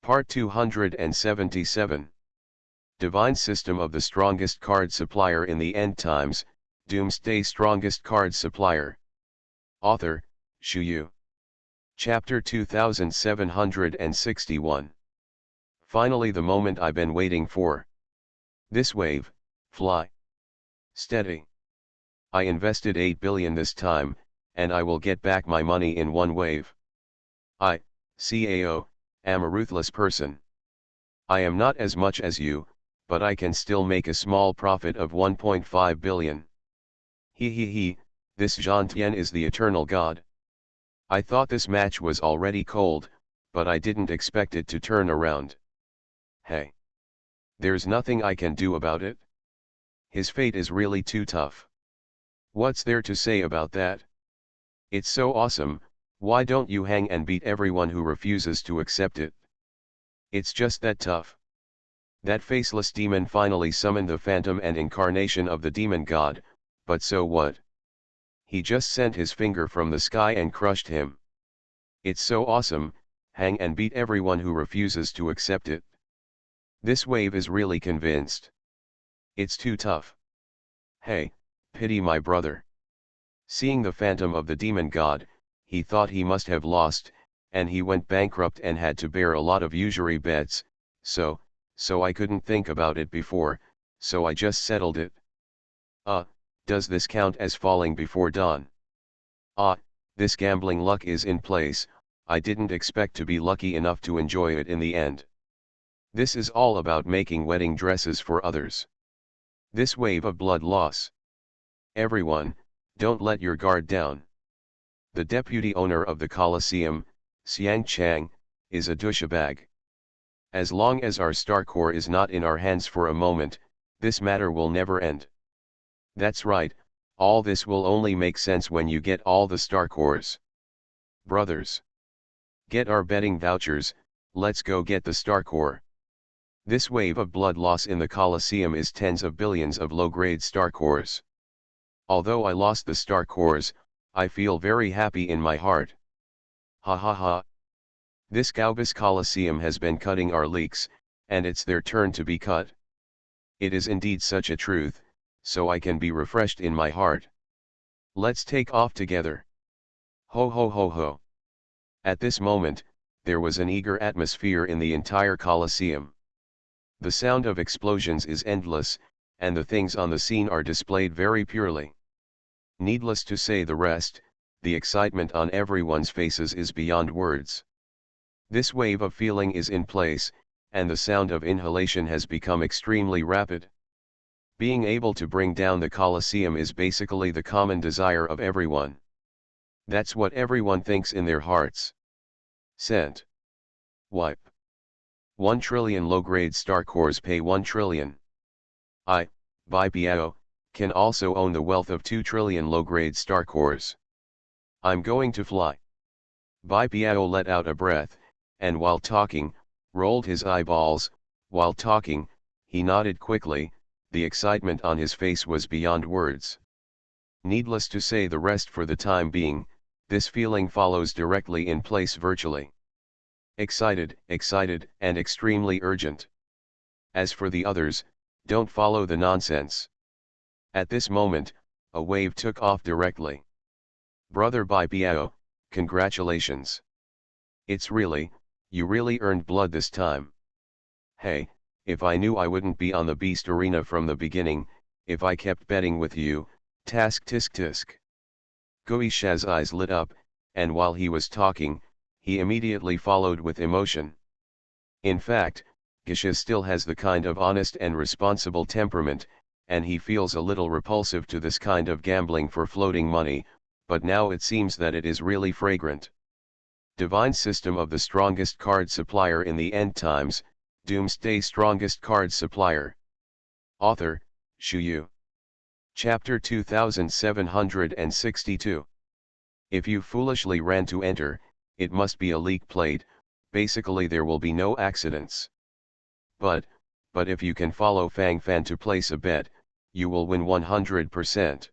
Part 277. Divine System of the Strongest Card Supplier in the End Times, Doomsday Strongest Card Supplier. Author, Shu Yu. Chapter 2761. Finally, the moment I've been waiting for. This wave, fly. Steady. I invested 8 billion this time, and I will get back my money in one wave. I, CAO, am a ruthless person. I am not as much as you, but I can still make a small profit of 1.5 billion. He, this Jean Tien is the eternal god. I thought this match was already cold, but I didn't expect it to turn around. Hey. There's nothing I can do about it. His fate is really too tough. What's there to say about that? It's so awesome, why don't you hang and beat everyone who refuses to accept it? It's just that tough. That faceless demon finally summoned the phantom and incarnation of the demon god, but so what? He just sent his finger from the sky and crushed him. It's so awesome, hang and beat everyone who refuses to accept it. This wave is really convinced. It's too tough. Hey, pity my brother. Seeing the phantom of the demon god, he thought he must have lost, and he went bankrupt and had to bear a lot of usury bets, so I couldn't think about it before, so I just settled it. Does this count as falling before dawn? This gambling luck is in place, I didn't expect to be lucky enough to enjoy it in the end. This is all about making wedding dresses for others. This wave of blood loss. Everyone, don't let your guard down. The deputy owner of the Colosseum, Xiang Chang, is a douchebag. As long as our star core is not in our hands for a moment, this matter will never end. That's right, all this will only make sense when you get all the star cores. Brothers, get our betting vouchers, let's go get the star core. This wave of blood loss in the Colosseum is tens of billions of low-grade star cores. Although I lost the star cores, I feel very happy in my heart. Ha ha ha. This Gaubus Colosseum has been cutting our leaks, and it's their turn to be cut. It is indeed such a truth, so I can be refreshed in my heart. Let's take off together. Ho ho ho ho. At this moment, there was an eager atmosphere in the entire Colosseum. The sound of explosions is endless, and the things on the scene are displayed very purely. Needless to say the rest, the excitement on everyone's faces is beyond words. This wave of feeling is in place, and the sound of inhalation has become extremely rapid. Being able to bring down the Colosseum is basically the common desire of everyone. That's what everyone thinks in their hearts. Sent. Wipe. 1 trillion low-grade star cores pay 1 trillion. I, by Biao, can also own the wealth of 2 trillion low-grade star cores. I'm going to fly. Bai Biao let out a breath, and while talking, rolled his eyeballs. While talking, he nodded quickly, the excitement on his face was beyond words. Needless to say the rest for the time being, this feeling follows directly in place virtually. Excited, and extremely urgent. As for the others, don't follow the nonsense. At this moment, a wave took off directly. Brother Bai Biao, congratulations. You really earned blood this time. Hey, if I knew I wouldn't be on the beast arena from the beginning, if I kept betting with you, tisk tisk tisk. Guisha's eyes lit up, and while he was talking, he immediately followed with emotion. In fact, Guisha still has the kind of honest and responsible temperament, and he feels a little repulsive to this kind of gambling for floating money, but now it seems that it is really fragrant. Divine System of the Strongest Card Supplier in the End Times, Doomsday Strongest Card Supplier. Author, Shu Yu. Chapter 2762. If you foolishly ran to enter, it must be a leak plate, basically there will be no accidents. But if you can follow Fang Fan to place a bet, you will win 100%.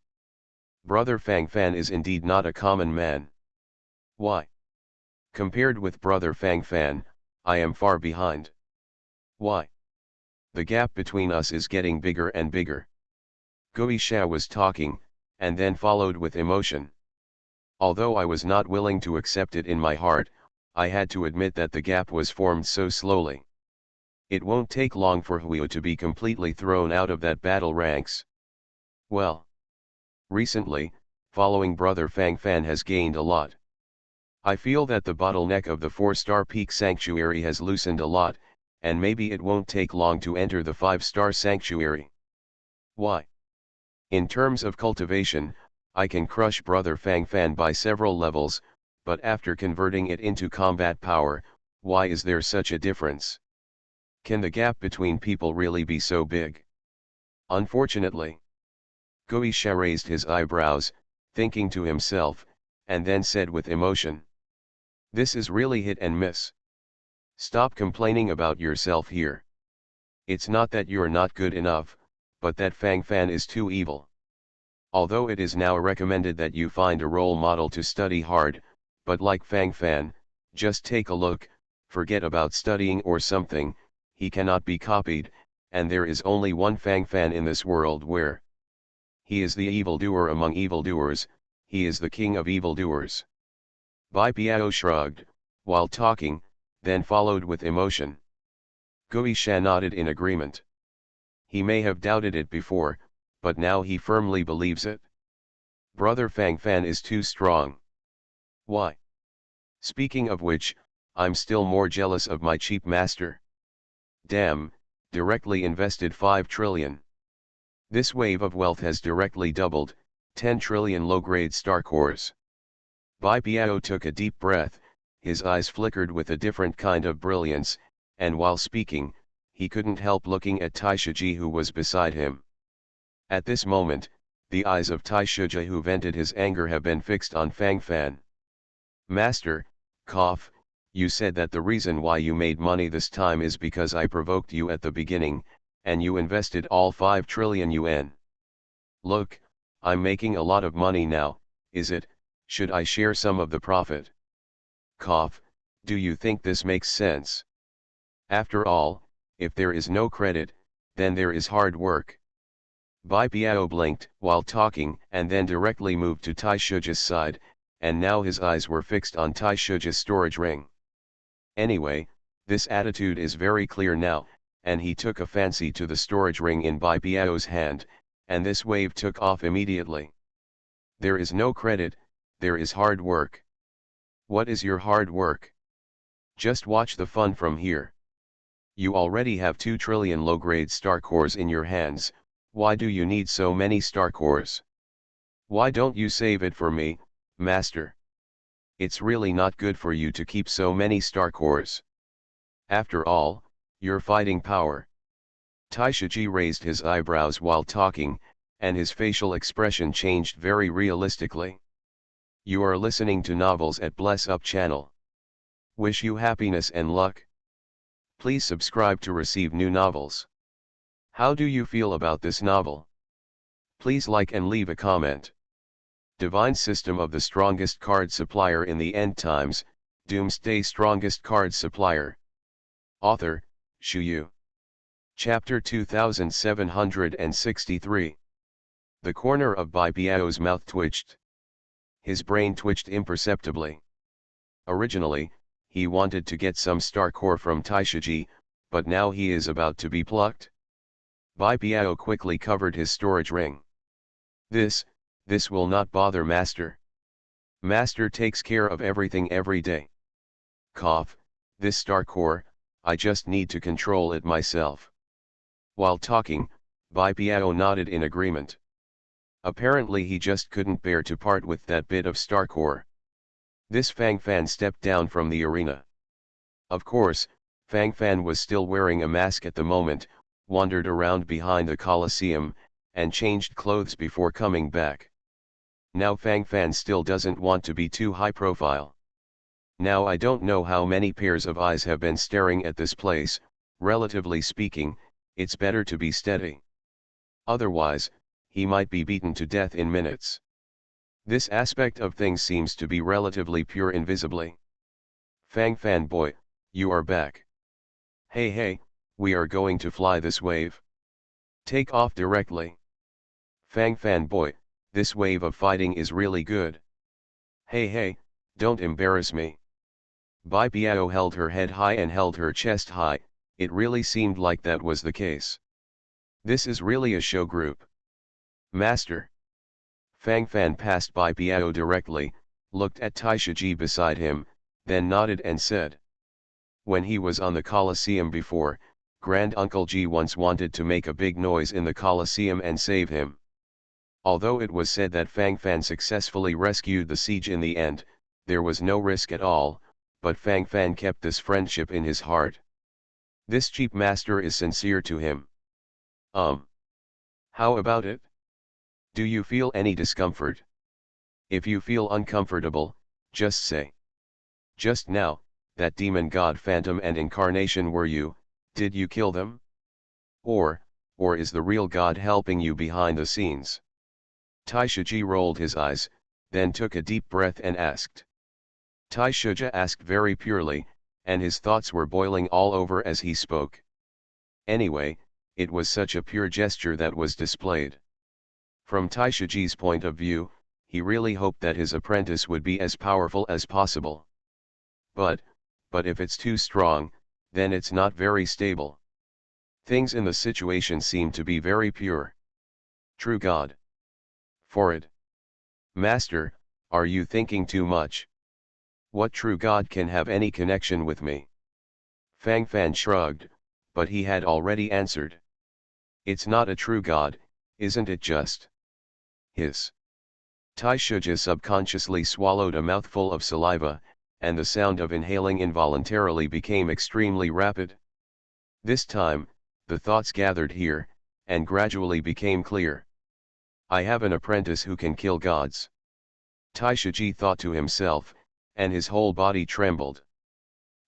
Brother Fang Fan is indeed not a common man. Why? Compared with Brother Fang Fan, I am far behind. Why? The gap between us is getting bigger and bigger. Guisha was talking, and then followed with emotion. Although I was not willing to accept it in my heart, I had to admit that the gap was formed so slowly. It won't take long for Huo to be completely thrown out of that battle ranks. Well, recently, following Brother Fang Fan has gained a lot. I feel that the bottleneck of the 4-star peak sanctuary has loosened a lot, and maybe it won't take long to enter the 5-star sanctuary. Why? In terms of cultivation, I can crush Brother Fang Fan by several levels, but after converting it into combat power, why is there such a difference? Can the gap between people really be so big? Unfortunately. Guisha raised his eyebrows, thinking to himself, and then said with emotion. This is really hit and miss. Stop complaining about yourself here. It's not that you're not good enough, but that Fang Fan is too evil. Although it is now recommended that you find a role model to study hard, but like Fang Fan, just take a look, forget about studying or something, he cannot be copied, and there is only one Fang Fan in this world where he is the evildoer among evildoers, he is the king of evildoers. Bai Piao shrugged, while talking, then followed with emotion. Guisha nodded in agreement. He may have doubted it before, but now he firmly believes it. Brother Fang Fan is too strong. Why? Speaking of which, I'm still more jealous of my cheap master. Damn, directly invested 5 trillion. This wave of wealth has directly doubled, 10 trillion low-grade star cores. Bai Piao took a deep breath, his eyes flickered with a different kind of brilliance, and while speaking, he couldn't help looking at Tai Shiji who was beside him. At this moment, the eyes of Tai Shiji who vented his anger have been fixed on Fang Fan. Master, cough, you said that the reason why you made money this time is because I provoked you at the beginning, and you invested all 5 trillion yuan. Look, I'm making a lot of money now, is it, should I share some of the profit? Cough, do you think this makes sense? After all, if there is no credit, then there is hard work. Bai Piao blinked while talking and then directly moved to Tai Shiji's side, and now his eyes were fixed on Tai Shiji's storage ring. Anyway, this attitude is very clear now, and he took a fancy to the storage ring in Bai Piao's hand, and this wave took off immediately. There is no credit, there is hard work. What is your hard work? Just watch the fun from here. You already have 2 trillion low-grade star cores in your hands, why do you need so many star cores? Why don't you save it for me, master? It's really not good for you to keep so many star cores. After all, you're fighting power. Tai Shiji raised his eyebrows while talking, and his facial expression changed very realistically. You are listening to novels at Bless Up channel. Wish you happiness and luck. Please subscribe to receive new novels. How do you feel about this novel? Please like and leave a comment. Divine System of the Strongest Card Supplier in the End Times, Doomsday Strongest Card Supplier. Author, Shu Yu. Chapter 2763. The corner of Bai Piao's mouth twitched. His brain twitched imperceptibly. Originally, he wanted to get some star core from Tai Shiji, but now he is about to be plucked. Bai Piao quickly covered his storage ring. This will not bother Master. Master takes care of everything every day. Cough, this star core, I just need to control it myself. While talking, Bai Piao nodded in agreement. Apparently he just couldn't bear to part with that bit of star core. This Fang Fan stepped down from the arena. Of course, Fang Fan was still wearing a mask at the moment, wandered around behind the Colosseum, and changed clothes before coming back. Now Fang Fan still doesn't want to be too high profile. Now I don't know how many pairs of eyes have been staring at this place, relatively speaking, it's better to be steady. Otherwise, he might be beaten to death in minutes. This aspect of things seems to be relatively pure invisibly. Fang Fan boy, you are back. Hey hey, we are going to fly this wave. Take off directly. Fang Fan boy, this wave of fighting is really good. Hey hey, don't embarrass me. Bai Biao held her head high and held her chest high, it really seemed like that was the case. This is really a show group. Master. Fang Fan passed Bai Biao directly, looked at Taishaji beside him, then nodded and said. When he was on the Colosseum before, Grand Uncle Ji once wanted to make a big noise in the Colosseum and save him. Although it was said that Fang Fan successfully rescued the siege in the end, there was no risk at all, but Fang Fan kept this friendship in his heart. This cheap master is sincere to him. How about it? Do you feel any discomfort? If you feel uncomfortable, just say. Just now, that demon god Phantom and Incarnation were you, did you kill them? Or is the real god helping you behind the scenes? Taishaji rolled his eyes, then took a deep breath and asked. Taishaja asked very purely, and his thoughts were boiling all over as he spoke. Anyway, it was such a pure gesture that was displayed. From Taishaji's point of view, he really hoped that his apprentice would be as powerful as possible. But if it's too strong, then it's not very stable. Things in the situation seem to be very pure. True God. For it. Master, are you thinking too much? What true God can have any connection with me? Fang Fan shrugged, but he had already answered. It's not a true God, isn't it just? Hiss. Taishaja subconsciously swallowed a mouthful of saliva, and the sound of inhaling involuntarily became extremely rapid. This time, the thoughts gathered here, and gradually became clear. I have an apprentice who can kill gods. Taishaji thought to himself, and his whole body trembled.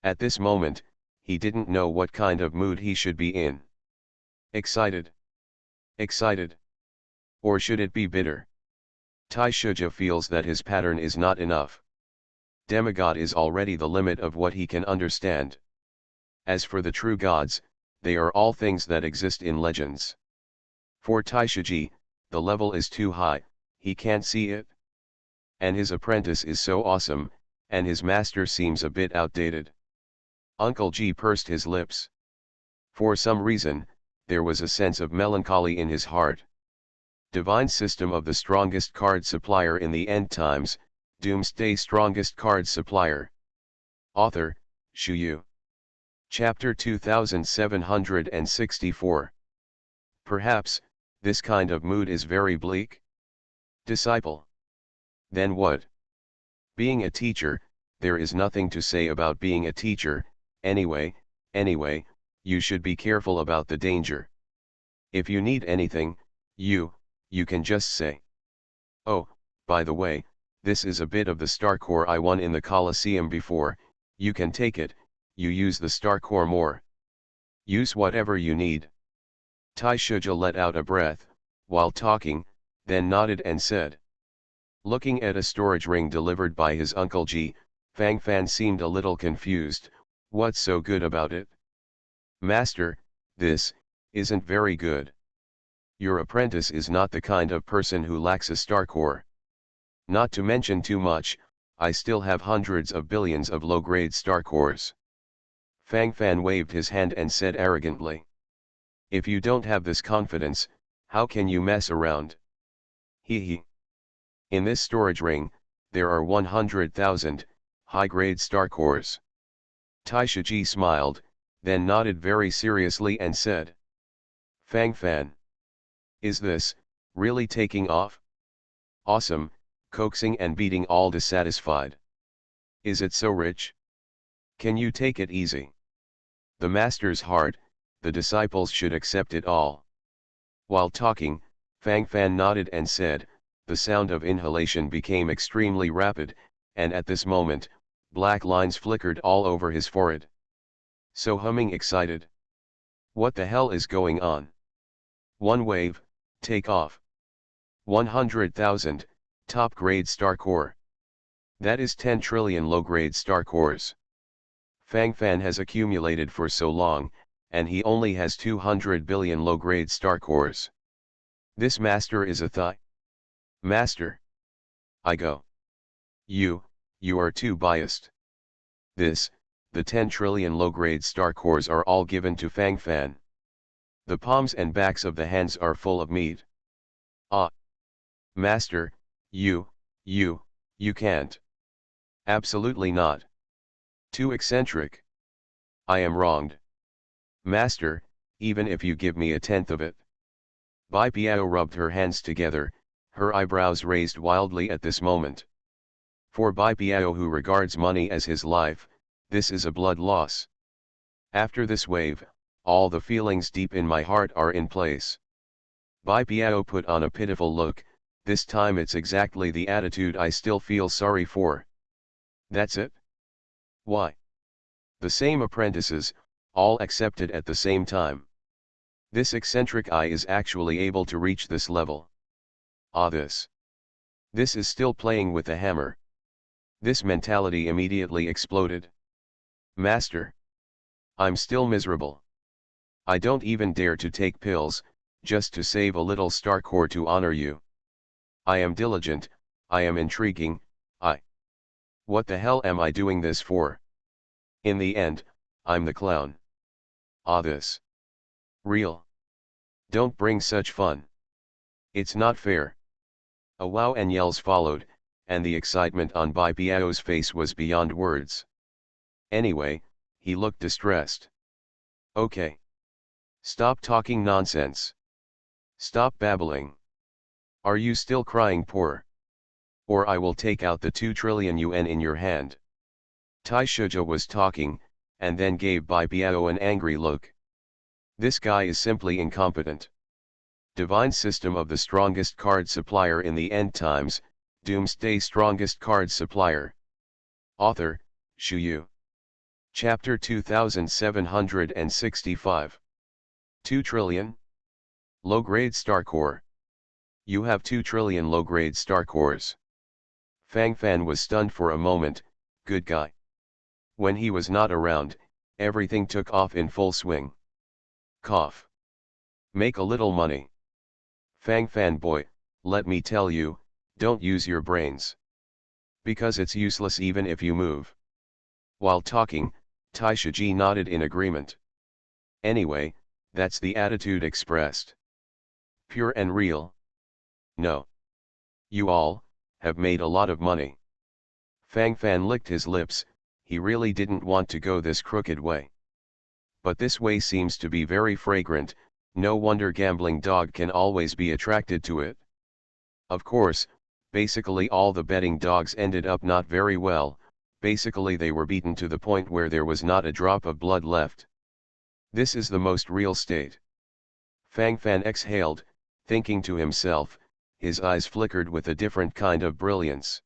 At this moment, he didn't know what kind of mood he should be in. Excited? Excited? Or should it be bitter? Taishaja feels that his pattern is not enough. Demigod is already the limit of what he can understand. As for the true gods, they are all things that exist in legends. For Taishaji, the level is too high, he can't see it. And his apprentice is so awesome, and his master seems a bit outdated. Uncle G pursed his lips. For some reason, there was a sense of melancholy in his heart. Divine System of the Strongest Card Supplier in the End Times, Doomsday Strongest Card Supplier. Author, Shu Yu. Chapter 2764. Perhaps, this kind of mood is very bleak? Disciple. Then what? Being a teacher, there is nothing to say about being a teacher, anyway, you should be careful about the danger. If you need anything, you can just say. Oh, by the way, this is a bit of the star core I won in the Colosseum before, you can take it, you use the star core more. Use whatever you need. Taishaja let out a breath, while talking, then nodded and said. Looking at a storage ring delivered by his Uncle G, Fang Fan seemed a little confused. What's so good about it? Master, this isn't very good. Your apprentice is not the kind of person who lacks a star core. Not to mention too much, I still have hundreds of billions of low-grade star cores. Fang Fan waved his hand and said arrogantly. If you don't have this confidence, how can you mess around? Hee. In this storage ring, there are 100,000 high-grade star cores. Taishaji smiled, then nodded very seriously and said. Fang Fan. Is this really taking off? Awesome, coaxing and beating all dissatisfied. Is it so rich? Can you take it easy? The master's heart, the disciples should accept it all. While talking, Fang Fan nodded and said, the sound of inhalation became extremely rapid, and at this moment, black lines flickered all over his forehead. So humming excited. What the hell is going on? One wave, take off. 100,000, top-grade star core. That is 10 trillion low-grade star cores. Fang Fan has accumulated for so long, and he only has 200 billion low-grade star cores. This master is a thigh. Master. I go. You are too biased. The 10 trillion low-grade star cores are all given to Fang Fan. The palms and backs of the hands are full of meat. Ah. Master, you can't. Absolutely not. Too eccentric. I am wronged. Master, even if you give me a tenth of it. Bai Piao rubbed her hands together, her eyebrows raised wildly at this moment. For Bai Piao, who regards money as his life, this is a blood loss. After this wave, all the feelings deep in my heart are in place. Bai Piao put on a pitiful look, this time it's exactly the attitude I still feel sorry for. That's it? Why? The same apprentices, all accepted at the same time. This eccentric eye is actually able to reach this level. Ah, this is still playing with a hammer. This mentality immediately exploded. Master. I'm still miserable. I don't even dare to take pills, just to save a little star core to honor you. I am diligent, I am intriguing, What the hell am I doing this for? In the end, I'm the clown. Ah, this. Real. Don't bring such fun. It's not fair. A wow and yells followed, and the excitement on Bai Piao's face was beyond words. Anyway, he looked distressed. Okay. Stop talking nonsense. Stop babbling. Are you still crying poor? Or I will take out the 2 trillion yuan in your hand. Tai Shizhe was talking, and then gave Bai Piao an angry look. This guy is simply incompetent. Divine system of the strongest card supplier in the end times, Doomsday strongest card supplier. Author, Shu Yu. Chapter 2765. 2 trillion? Low-grade star core. You have 2 trillion low-grade star cores. Fang Fan was stunned for a moment, good guy. When he was not around, everything took off in full swing. Cough. Make a little money. Fang Fan boy, let me tell you, don't use your brains. Because it's useless even if you move. While talking, Tai Shiji nodded in agreement. Anyway, that's the attitude expressed. Pure and real. No. You all have made a lot of money. Fang Fan licked his lips, he really didn't want to go this crooked way. But this way seems to be very fragrant, no wonder gambling dog can always be attracted to it. Of course, basically all the betting dogs ended up not very well, basically they were beaten to the point where there was not a drop of blood left. This is the most real state. Fang Fan exhaled, thinking to himself, his eyes flickered with a different kind of brilliance.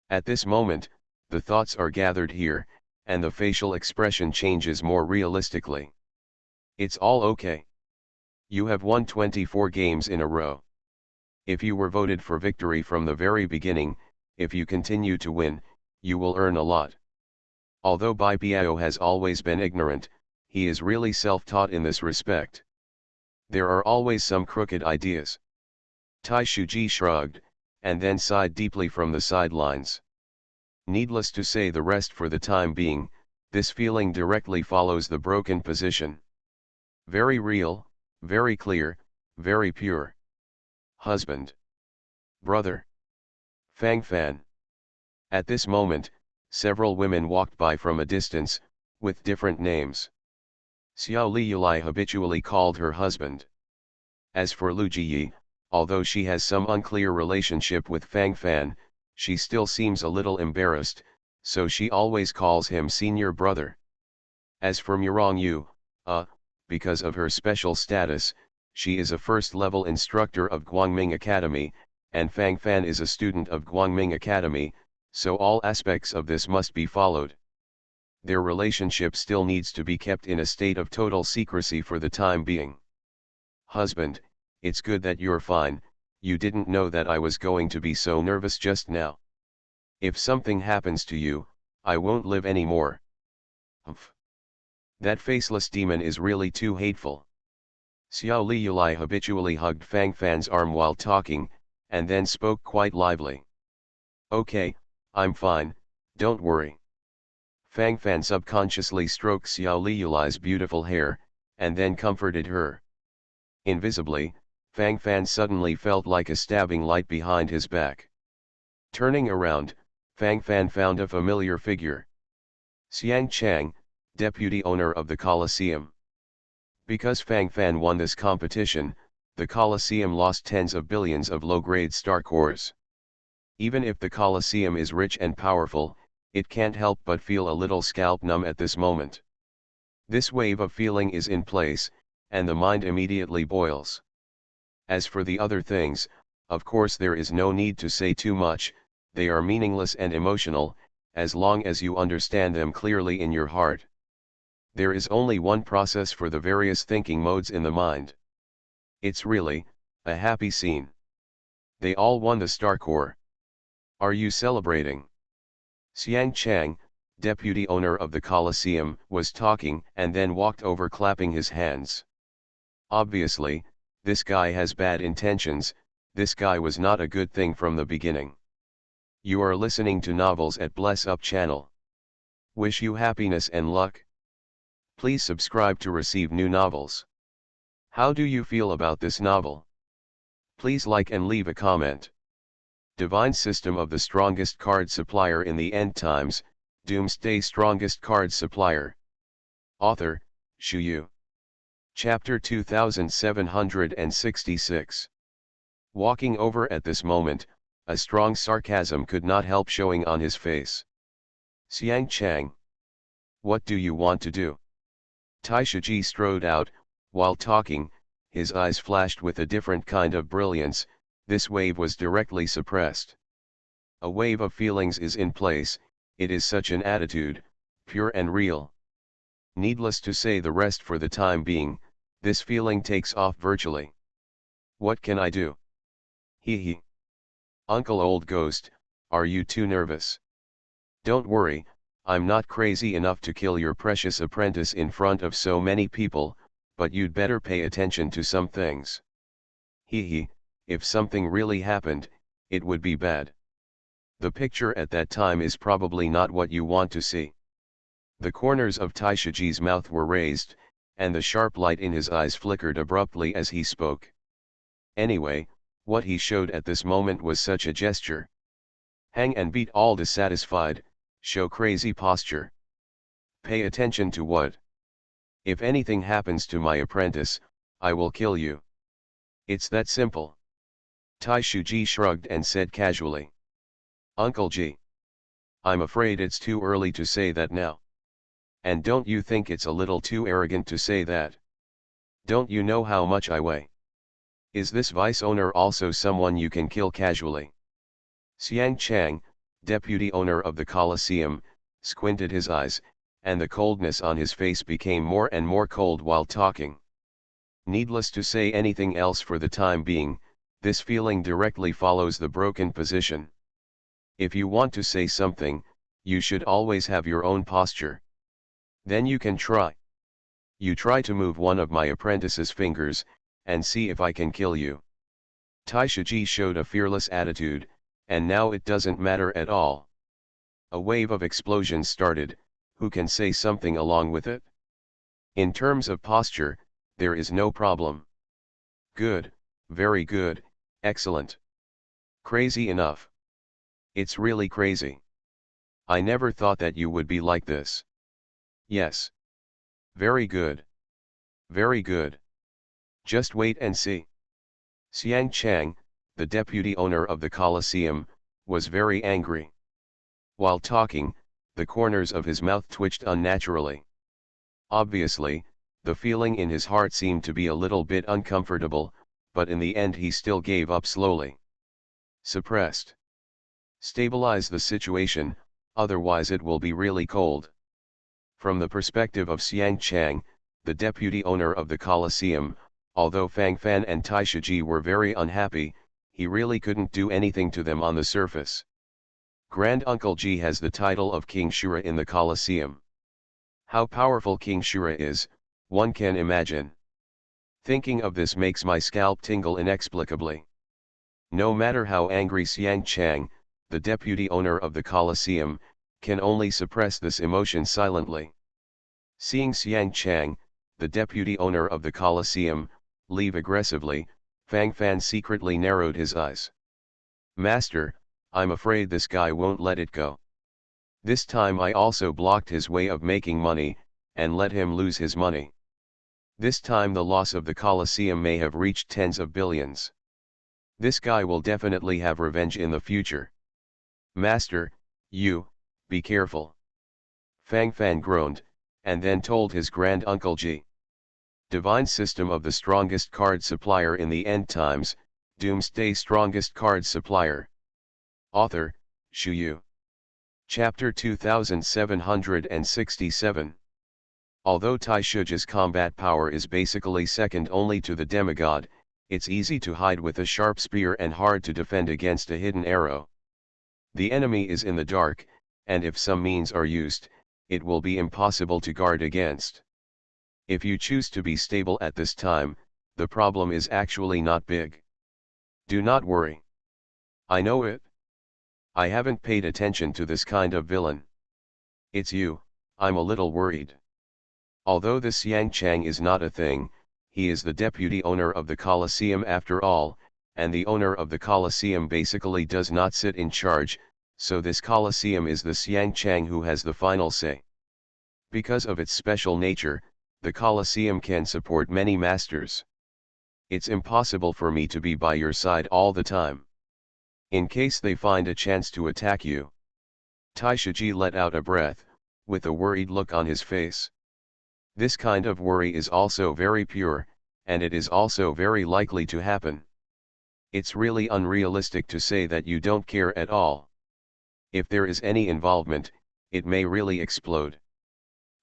At this moment, the thoughts are gathered here, and the facial expression changes more realistically. It's all okay. You have won 24 games in a row. If you were voted for victory from the very beginning, if you continue to win, you will earn a lot. Although Bai Piao has always been ignorant, he is really self-taught in this respect. There are always some crooked ideas. Tai Shuji shrugged, and then sighed deeply from the sidelines. Needless to say the rest for the time being, this feeling directly follows the broken position. Very real, very clear, very pure. Husband. Brother. Fang Fan. At this moment, several women walked by from a distance, with different names. Xiao Liyulai habitually called her husband. As for Lu Jiyi, although she has some unclear relationship with Fang Fan, she still seems a little embarrassed, so she always calls him senior brother. As for Murong Yu, because of her special status, she is a first-level instructor of Guangming Academy, and Fang Fan is a student of Guangming Academy, so all aspects of this must be followed. Their relationship still needs to be kept in a state of total secrecy for the time being. Husband, it's good that you're fine, you didn't know that I was going to be so nervous just now. If something happens to you, I won't live anymore. Humph. That faceless demon is really too hateful. Xiao Liulai habitually hugged Fang Fan's arm while talking, and then spoke quite lively. Okay, I'm fine, don't worry. Fang Fan subconsciously stroked Xiao Liulai's beautiful hair, and then comforted her. Invisibly, Fang Fan suddenly felt like a stabbing light behind his back. Turning around, Fang Fan found a familiar figure. Xiang Chang, deputy owner of the Colosseum. Because Fang Fan won this competition, the Colosseum lost tens of billions of low-grade star cores. Even if the Colosseum is rich and powerful, it can't help but feel a little scalp numb at this moment. This wave of feeling is in place, and the mind immediately boils. As for the other things, of course there is no need to say too much, they are meaningless and emotional, as long as you understand them clearly in your heart. There is only one process for the various thinking modes in the mind. It's really a happy scene. They all won the star core. Are you celebrating? Xiang Chang, deputy owner of the Colosseum, was talking and then walked over clapping his hands. Obviously, this guy has bad intentions, this guy was not a good thing from the beginning. You are listening to Novels at Bless Up channel. Wish you happiness and luck. Please subscribe to receive new novels. How do you feel about this novel? Please like and leave a comment. Divine System of the Strongest Card Supplier in the End Times, Doomsday Strongest Card Supplier. Author, Shu Yu. Chapter 2766. Walking over at this moment, a strong sarcasm could not help showing on his face. Xiang Chang. What do you want to do? Tai Shiji strode out, while talking, his eyes flashed with a different kind of brilliance. This wave was directly suppressed. A wave of feelings is in place, it is such an attitude, pure and real. Needless to say the rest for the time being, this feeling takes off virtually. What can I do? Hee hee. Uncle Old Ghost, are you too nervous? Don't worry, I'm not crazy enough to kill your precious apprentice in front of so many people, but you'd better pay attention to some things. Hee hee, if something really happened, it would be bad. The picture at that time is probably not what you want to see. The corners of Tai Shiji's mouth were raised, and the sharp light in his eyes flickered abruptly as he spoke. Anyway, what he showed at this moment was such a gesture. Hang and beat all dissatisfied, show crazy posture. Pay attention to what? If anything happens to my apprentice, I will kill you. It's that simple. Tai Shuji shrugged and said casually. Uncle Ji. I'm afraid it's too early to say that now. And don't you think it's a little too arrogant to say that? Don't you know how much I weigh? Is this vice owner also someone you can kill casually? Xiang Chang, deputy owner of the Colosseum, squinted his eyes, and the coldness on his face became more and more cold while talking. Needless to say anything else for the time being, this feeling directly follows the broken position. If you want to say something, you should always have your own posture. Then you can try. You try to move one of my apprentice's fingers, and see if I can kill you. Tai Shiji showed a fearless attitude, and now it doesn't matter at all. A wave of explosions started, who can say something along with it? In terms of posture, there is no problem. Good, very good, excellent. Crazy enough. It's really crazy. I never thought that you would be like this. Yes. Very good. Very good. Just wait and see. Xiang Chang, the deputy owner of the Colosseum, was very angry. While talking, the corners of his mouth twitched unnaturally. Obviously, the feeling in his heart seemed to be a little bit uncomfortable, but in the end he still gave up slowly. Suppressed. Stabilize the situation, otherwise it will be really cold. From the perspective of Xiang Chang, the deputy owner of the Colosseum, although Fang Fan and Tai Shiji were very unhappy, he really couldn't do anything to them on the surface. Grand Uncle Ji has the title of King Shura in the Colosseum. How powerful King Shura is, one can imagine. Thinking of this makes my scalp tingle inexplicably. No matter how angry Xiang Chang, the deputy owner of the Colosseum, can only suppress this emotion silently. Seeing Xiang Chang, the deputy owner of the Colosseum, leave aggressively, Fang Fan secretly narrowed his eyes. Master, I'm afraid this guy won't let it go. This time I also blocked his way of making money, and let him lose his money. This time the loss of the Colosseum may have reached tens of billions. This guy will definitely have revenge in the future. Master, be careful. Fang Fan groaned, and then told his grand uncle Ji. Divine system of the strongest card supplier in the end times, Doomsday strongest card supplier. Author, Shu Yu. Chapter 2767. Although Tai Shuji's combat power is basically second only to the demigod, it's easy to hide with a sharp spear and hard to defend against a hidden arrow. The enemy is in the dark, and if some means are used, it will be impossible to guard against. If you choose to be stable at this time, the problem is actually not big. Do not worry. I know it. I haven't paid attention to this kind of villain. It's you, I'm a little worried. Although this Yang Chang is not a thing, he is the deputy owner of the Colosseum after all, and the owner of the Colosseum basically does not sit in charge, so this Colosseum is the Xiang Chang who has the final say. Because of its special nature, the Colosseum can support many masters. It's impossible for me to be by your side all the time. In case they find a chance to attack you. Tai Shiji let out a breath, with a worried look on his face. This kind of worry is also very pure, and it is also very likely to happen. It's really unrealistic to say that you don't care at all. If there is any involvement, it may really explode.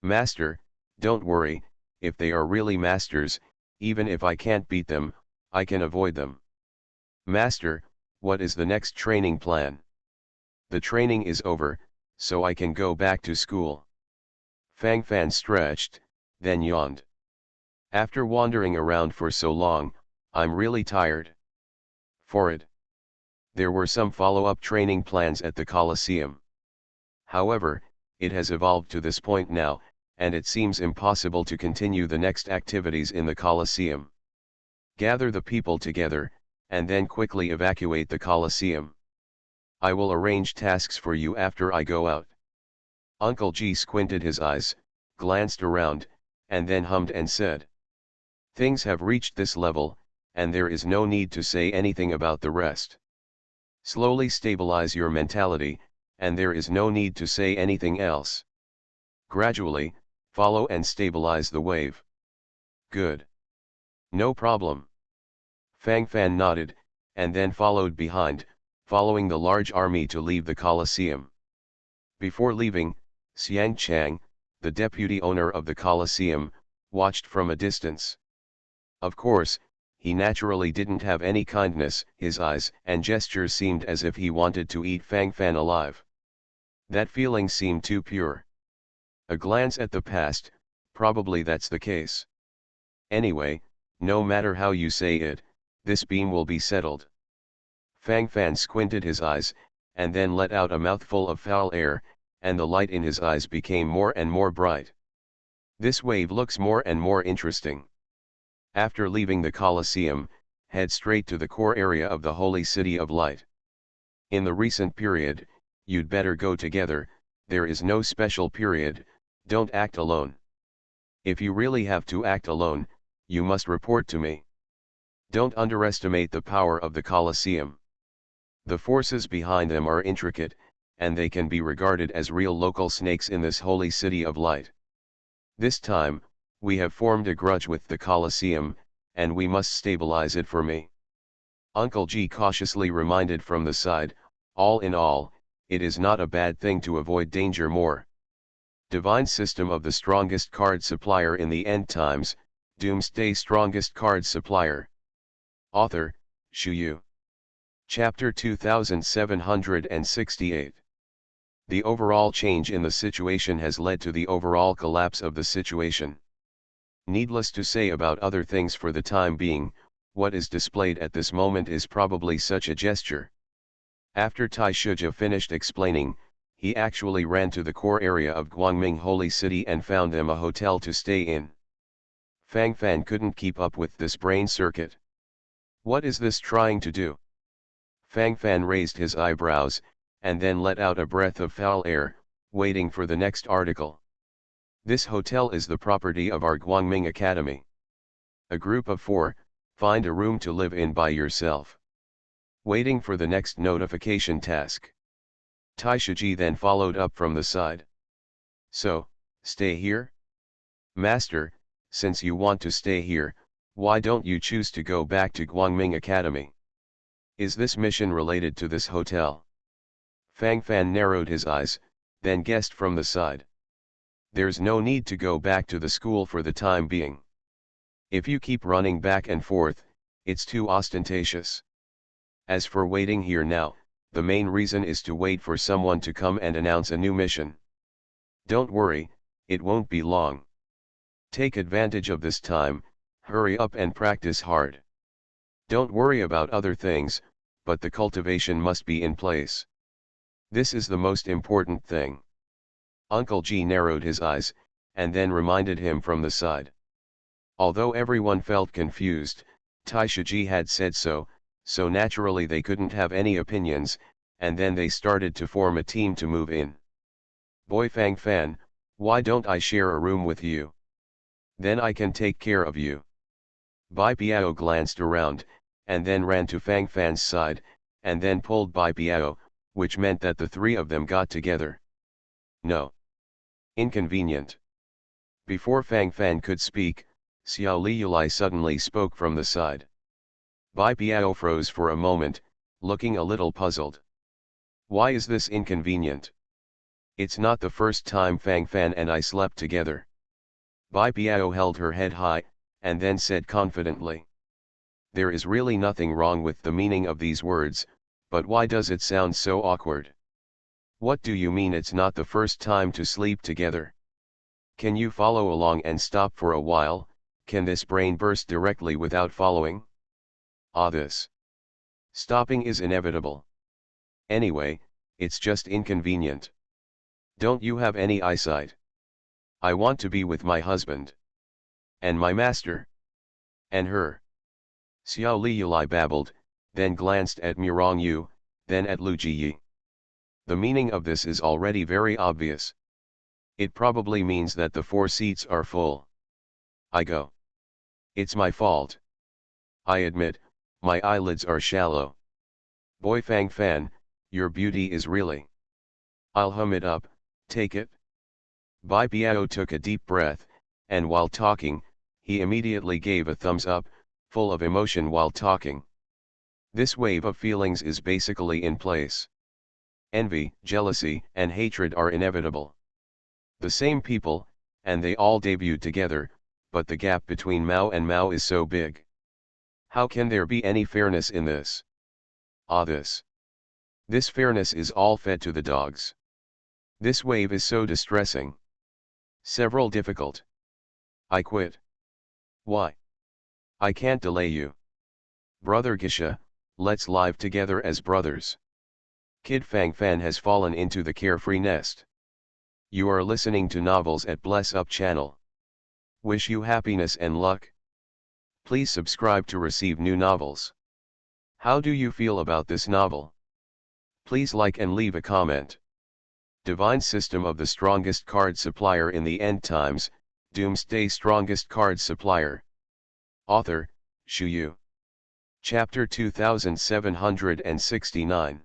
Master, don't worry, if they are really masters, even if I can't beat them, I can avoid them. Master, what is the next training plan? The training is over, so I can go back to school. Fang Fan stretched, then yawned. After wandering around for so long, I'm really tired. For it. There were some follow-up training plans at the Colosseum. However, it has evolved to this point now, and it seems impossible to continue the next activities in the Colosseum. Gather the people together, and then quickly evacuate the Colosseum. I will arrange tasks for you after I go out. Uncle G squinted his eyes, glanced around, and then hummed and said. Things have reached this level, and there is no need to say anything about the rest. Slowly stabilize your mentality, and there is no need to say anything else. Gradually, follow and stabilize the wave. Good. No problem. Fang Fan nodded, and then followed behind, following the large army to leave the Colosseum. Before leaving, Xiang Chang, the deputy owner of the Colosseum, watched from a distance. Of course, he naturally didn't have any kindness, his eyes and gestures seemed as if he wanted to eat Fang Fan alive. That feeling seemed too pure. A glance at the past, probably that's the case. Anyway, no matter how you say it, this beam will be settled. Fang Fan squinted his eyes, and then let out a mouthful of foul air, and the light in his eyes became more and more bright. This wave looks more and more interesting. After leaving the Colosseum, head straight to the core area of the Holy City of Light. In the recent period, you'd better go together, there is no special period, don't act alone. If you really have to act alone, you must report to me. Don't underestimate the power of the Colosseum. The forces behind them are intricate, and they can be regarded as real local snakes in this Holy City of Light. This time, we have formed a grudge with the Colosseum, and we must stabilize it for me. Uncle G cautiously reminded from the side, all in all, it is not a bad thing to avoid danger more. Divine system of the strongest card supplier in the end times, Doomsday strongest card supplier. Author, Shu Yu. Chapter 2768. The overall change in the situation has led to the overall collapse of the situation. Needless to say about other things for the time being, what is displayed at this moment is probably such a gesture. After Tai Shiji finished explaining, he actually ran to the core area of Guangming Holy City and found them a hotel to stay in. Fang Fan couldn't keep up with this brain circuit. What is this trying to do? Fang Fan raised his eyebrows, and then let out a breath of foul air, waiting for the next article. This hotel is the property of our Guangming Academy. A group of 4, find a room to live in by yourself. Waiting for the next notification task. Tai Shiji then followed up from the side. So, stay here? Master, since you want to stay here, why don't you choose to go back to Guangming Academy? Is this mission related to this hotel? Fang Fan narrowed his eyes, then guessed from the side. There's no need to go back to the school for the time being. If you keep running back and forth, it's too ostentatious. As for waiting here now, the main reason is to wait for someone to come and announce a new mission. Don't worry, it won't be long. Take advantage of this time, hurry up and practice hard. Don't worry about other things, but the cultivation must be in place. This is the most important thing. Uncle G narrowed his eyes, and then reminded him from the side. Although everyone felt confused, Tai Shiji had said so naturally they couldn't have any opinions, and then they started to form a team to move in. Boy Fang Fan, why don't I share a room with you? Then I can take care of you. Bai Biao glanced around, and then ran to Fang Fan's side, and then pulled Bai Biao, which meant that the 3 of them got together. No. Inconvenient. Before Fang Fan could speak, Xiao Liulai suddenly spoke from the side. Bai Biao froze for a moment, looking a little puzzled. Why is this inconvenient? It's not the first time Fang Fan and I slept together. Bai Biao held her head high, and then said confidently. There is really nothing wrong with the meaning of these words, but why does it sound so awkward? What do you mean it's not the first time to sleep together? Can you follow along and stop for a while? Can this brain burst directly without following? This stopping is inevitable. Anyway, it's just inconvenient. Don't you have any eyesight? I want to be with my husband. And my master. And her. Xiao Liulai babbled, then glanced at Mirong Yu, then at Lu Jiyi. The meaning of this is already very obvious. It probably means that the 4 seats are full. I go. It's my fault. I admit, my eyelids are shallow. Boy Fang Fan, your beauty is really. I'll hum it up, take it. Bai Biao took a deep breath, and while talking, he immediately gave a thumbs up, full of emotion while talking. This wave of feelings is basically in place. Envy, jealousy, and hatred are inevitable. The same people, and they all debuted together, but the gap between Mao and Mao is so big. How can there be any fairness in this? This fairness is all fed to the dogs. This wave is so distressing. Several difficult. I quit. Why? I can't delay you. Brother Gisha, let's live together as brothers. Kid Fang Fan has fallen into the carefree nest. You are listening to novels at Bless Up channel. Wish you happiness and luck. Please subscribe to receive new novels. How do you feel about this novel? Please like and leave a comment. Divine System of the Strongest Card Supplier in the End Times, Doomsday Strongest Card Supplier. Author, Shu Yu. Chapter 2769.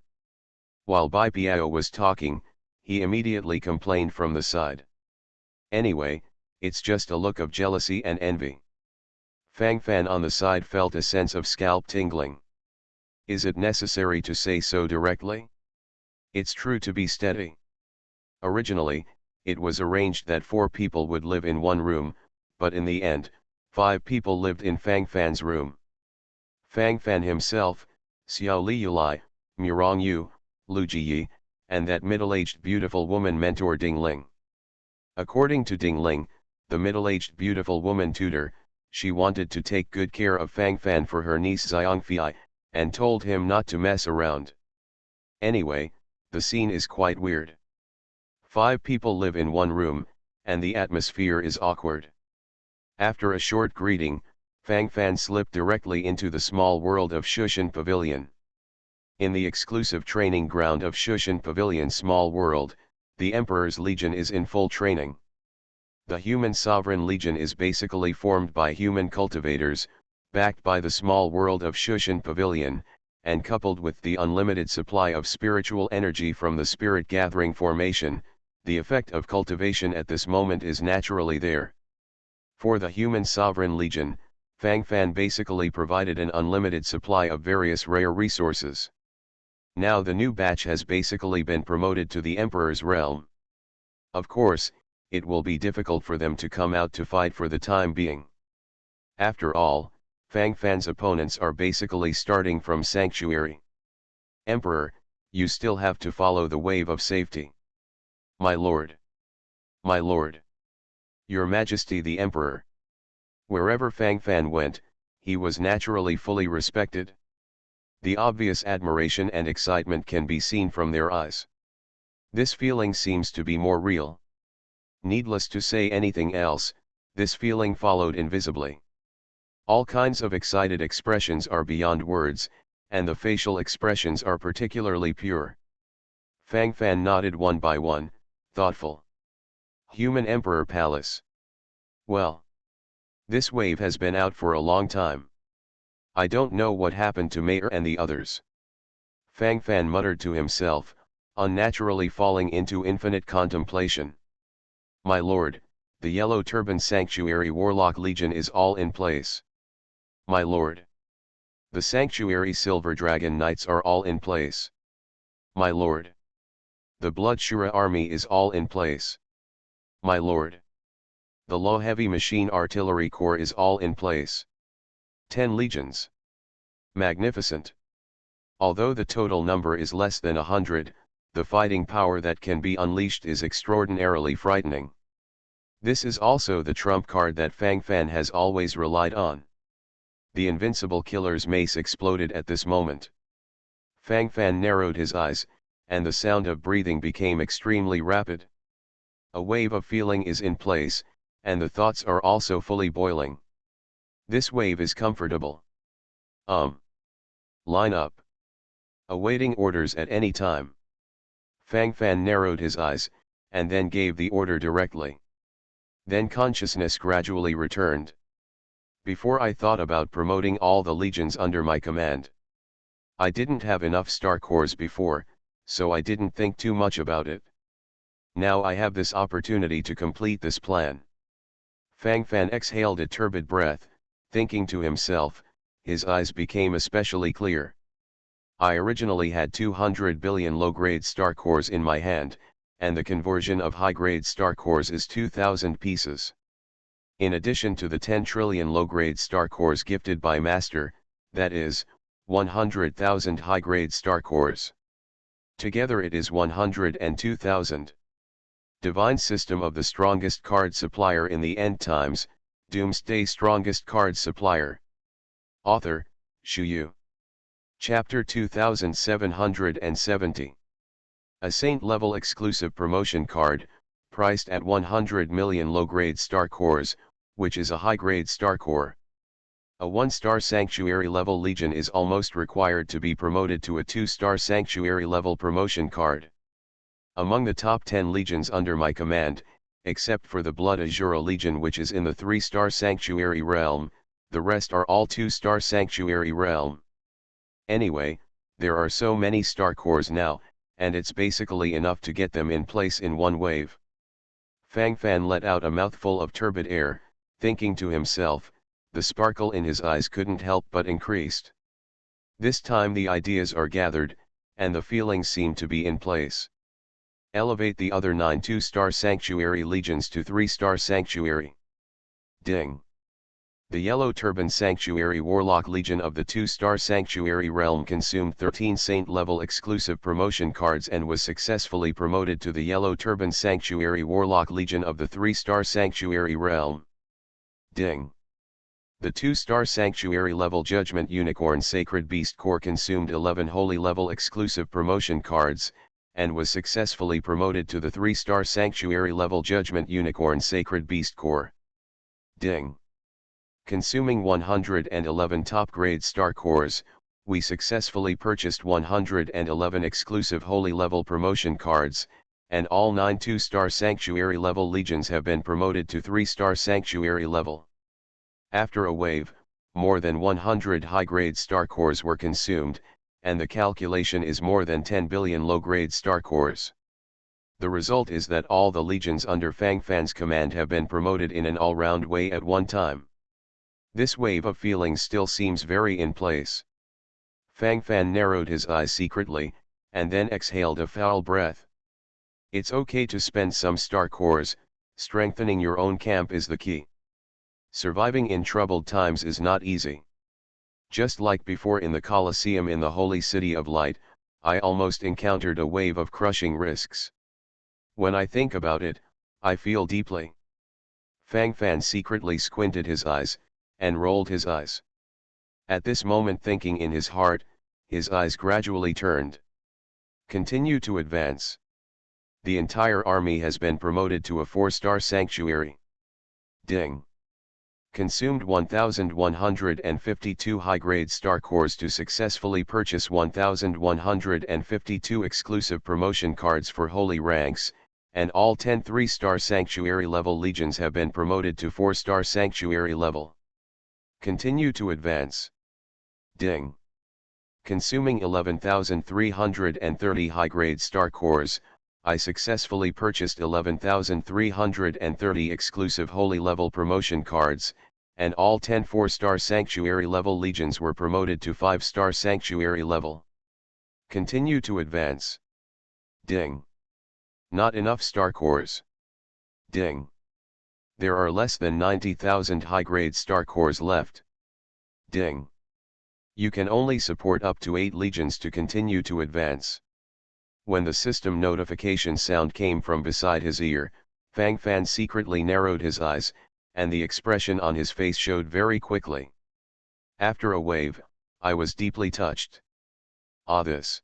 While Bai Biao was talking, he immediately complained from the side. Anyway, it's just a look of jealousy and envy. Fang Fan on the side felt a sense of scalp tingling. Is it necessary to say so directly? It's true to be steady. Originally, it was arranged that 4 people would live in one room, but in the end, 5 people lived in Fang Fan's room. Fang Fan himself, Xiao Liulai, Mirong Yu, Lu Jiyi, and that middle-aged beautiful woman mentor Ding Ling. According to Ding Ling, the middle-aged beautiful woman tutor, she wanted to take good care of Fang Fan for her niece Xiangfei, and told him not to mess around. Anyway, the scene is quite weird. 5 people live in one room, and the atmosphere is awkward. After a short greeting, Fang Fan slipped directly into the small world of Shushan Pavilion. In the exclusive training ground of Shushan Pavilion Small World, the Emperor's Legion is in full training. The Human Sovereign Legion is basically formed by human cultivators, backed by the small world of Shushan Pavilion, and coupled with the unlimited supply of spiritual energy from the Spirit Gathering formation. The effect of cultivation at this moment is naturally there. For the Human Sovereign Legion, Fang Fan basically provided an unlimited supply of various rare resources. Now the new batch has basically been promoted to the Emperor's realm. Of course, it will be difficult for them to come out to fight for the time being. After all, Fang Fan's opponents are basically starting from Sanctuary. Emperor, you still have to follow the wave of safety. My lord. My lord. Your Majesty the Emperor. Wherever Fang Fan went, he was naturally fully respected. The obvious admiration and excitement can be seen from their eyes. This feeling seems to be more real. Needless to say anything else, this feeling followed invisibly. All kinds of excited expressions are beyond words, and the facial expressions are particularly pure. Fang Fan nodded one by one, thoughtful. Human Emperor Palace. Well, this wave has been out for a long time. I don't know what happened to Mayor and the others. Fang Fan muttered to himself, unnaturally falling into infinite contemplation. My lord, the Yellow Turban Sanctuary Warlock Legion is all in place. My lord. The Sanctuary Silver Dragon Knights are all in place. My lord. The Blood Shura Army is all in place. My lord. The Low Heavy Machine Artillery Corps is all in place. 10 legions. Magnificent. Although the total number is less than 100, the fighting power that can be unleashed is extraordinarily frightening. This is also the trump card that Fang Fan has always relied on. The invincible killer's mace exploded at this moment. Fang Fan narrowed his eyes, and the sound of breathing became extremely rapid. A wave of feeling is in place, and the thoughts are also fully boiling. This wave is comfortable. Line up. Awaiting orders at any time. Fang Fan narrowed his eyes, and then gave the order directly. Then consciousness gradually returned. Before I thought about promoting all the legions under my command. I didn't have enough star cores before, so I didn't think too much about it. Now I have this opportunity to complete this plan. Fang Fan exhaled a turbid breath, thinking to himself, his eyes became especially clear. I originally had 200 billion low-grade star cores in my hand, and the conversion of high-grade star cores is 2,000 pieces. In addition to the 10 trillion low-grade star cores gifted by Master, that is, 100,000 high-grade star cores. Together it is 102,000. Divine System of the Strongest Card Supplier in the End Times, Doomsday Strongest Card Supplier. Author, Shu Yu. Chapter 2770. A Saint-level exclusive promotion card, priced at 100 million low-grade star cores, which is a high-grade star core. A 1-star Sanctuary level Legion is almost required to be promoted to a 2-star Sanctuary level promotion card. Among the top 10 legions under my command, except for the Blood Azura Legion which is in the 3-star Sanctuary realm, the rest are all 2-star Sanctuary realm. Anyway, there are so many star cores now, and it's basically enough to get them in place in one wave. Fang Fan let out a mouthful of turbid air, thinking to himself, the sparkle in his eyes couldn't help but increased. This time the ideas are gathered, and the feelings seem to be in place. Elevate the other 9 2-star Sanctuary legions to 3-star Sanctuary. Ding. The Yellow Turban Sanctuary Warlock Legion of the 2-star Sanctuary Realm consumed 13 Saint-level exclusive promotion cards and was successfully promoted to the Yellow Turban Sanctuary Warlock Legion of the 3-star Sanctuary Realm. Ding! The 2-star Sanctuary level Judgment Unicorn Sacred Beast Core consumed 11 Holy level exclusive promotion cards, and was successfully promoted to the 3-star Sanctuary level Judgment Unicorn Sacred Beast Core. Ding! Consuming 111 top-grade star cores, we successfully purchased 111 exclusive Holy level promotion cards, and all 9 2-star Sanctuary level legions have been promoted to 3-star Sanctuary level. After a wave, more than 100 high-grade star cores were consumed, and the calculation is more than 10 billion low-grade star cores. The result is that all the legions under Fang Fan's command have been promoted in an all-round way at one time. This wave of feelings still seems very in place. Fang Fan narrowed his eyes secretly, and then exhaled a foul breath. It's okay to spend some star cores, strengthening your own camp is the key. Surviving in troubled times is not easy. Just like before in the Colosseum in the Holy City of Light, I almost encountered a wave of crushing risks. When I think about it, I feel deeply. Fang Fan secretly squinted his eyes, and rolled his eyes. At this moment, thinking in his heart, his eyes gradually turned. Continue to advance. The entire army has been promoted to a 4-star sanctuary. Ding! Consumed 1,152 high-grade star cores to successfully purchase 1,152 exclusive promotion cards for holy ranks, and all 10 3-star sanctuary level legions have been promoted to 4-star sanctuary level. Continue to advance. Ding! Consuming 11,330 high-grade star cores, I successfully purchased 11,330 exclusive holy level promotion cards, and all 10 4-star sanctuary level legions were promoted to 5-star sanctuary level. Continue to advance. Ding! Not enough star cores. Ding! There are less than 90,000 high-grade star cores left. Ding! You can only support up to 8 legions to continue to advance. When the system notification sound came from beside his ear, Fang Fan secretly narrowed his eyes, and the expression on his face showed very quickly. After a wave, I was deeply touched. Ah, this.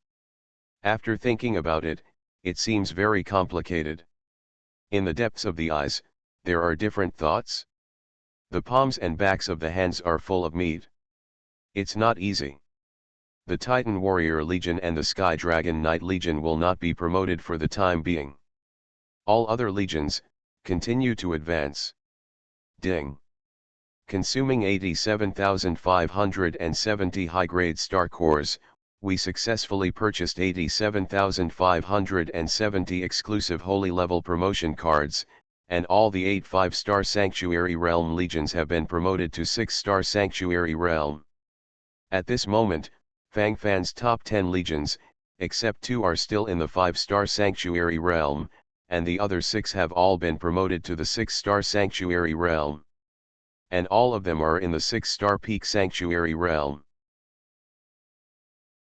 After thinking about it, it seems very complicated. In the depths of the eyes, there are different thoughts. The palms and backs of the hands are full of meat. It's not easy. The Titan Warrior Legion and the Sky Dragon Knight Legion will not be promoted for the time being. All other legions, continue to advance. Ding! Consuming 87,570 high-grade star cores, we successfully purchased 87,570 exclusive holy level promotion cards, and all the 8 5-star Sanctuary Realm legions have been promoted to 6-star Sanctuary Realm. At this moment, Fang Fan's top 10 legions, except 2 are still in the 5-star Sanctuary Realm, and the other 6 have all been promoted to the 6-star Sanctuary Realm. And all of them are in the 6-star Peak Sanctuary Realm.